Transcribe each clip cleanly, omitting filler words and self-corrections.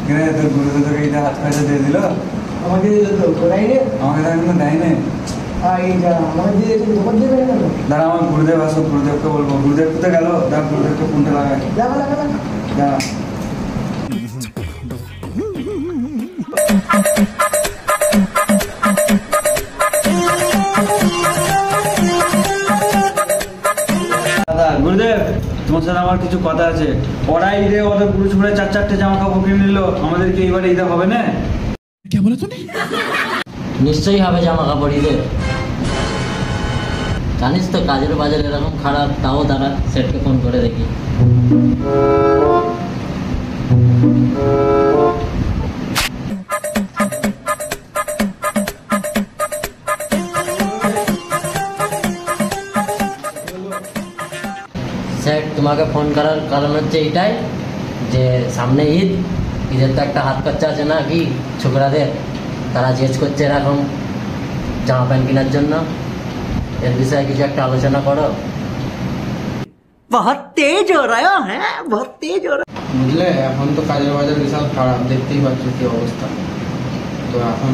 তোর গুরুদেব তোকে এইটা হাত খরচা দিয়ে দিল? আমাকে তো কোথায় রে? আমাকে তো এখন দেয় না। এইটা আমাকে দিয়ে তোমার দেবে না কেন? দাঁড়া, আমার গুরুদেব আসো, গুরুদেবকে বলবো। গুরুদেব কোথায় গেল? দাঁড়া, গুরুদেবকে ফোনটা লাগাই। লাগা লাগা লাগা। দাঁড়া। দাদা, গুরুদেব তোমার সাথে আমার কিছু কথা আছে। ওরাই ঈদে ওদের পুরুষ করে 4-4টে জামা কাপড় কিনে নিল, আমাদেরকে এইবারে ঈদে হবে না? নিশ্চয়ই হবে জামা কাপড় ঈদের। জানিস তো কাজের বাজার এরকম খারাপ, তাও দাঁড়া সেটকে ফোন করে দেখি। স্যার, তোমাকে ফোন করার কারণ হচ্ছে এইটাই যে সামনে ঈদ, ঈদের তো একটা হাত খরচা আছে না কি ছোকরাদের, তারা জেজ করছে এরকম জামা প্যান্ট কেনার জন্য। এর বিষয়ে কিছু একটা আলোচনা করো। बहुत तेज हो रहा है, बहुत तेज हो रहा है। বুঝলে, এখন তো কাজের বাজার বিশাল খারাপ, দেখতেই পাচ্ছ কি অবস্থা। তো এখন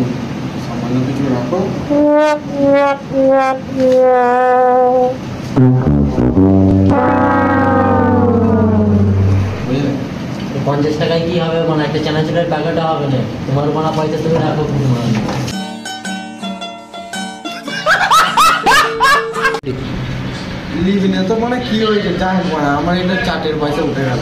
সামান্য কিছু রাখো। বুঝলে, 50 টাকায় কি হবে? মানে একটা চানাচুরের প্যাকেটও হবে না। তোমার মানা পয়সা তুমি রাখো। লিভিনে তো মানে কি হয়েছে, যাই হোক, আমার এটা চাটের পয়সা উঠে গেল।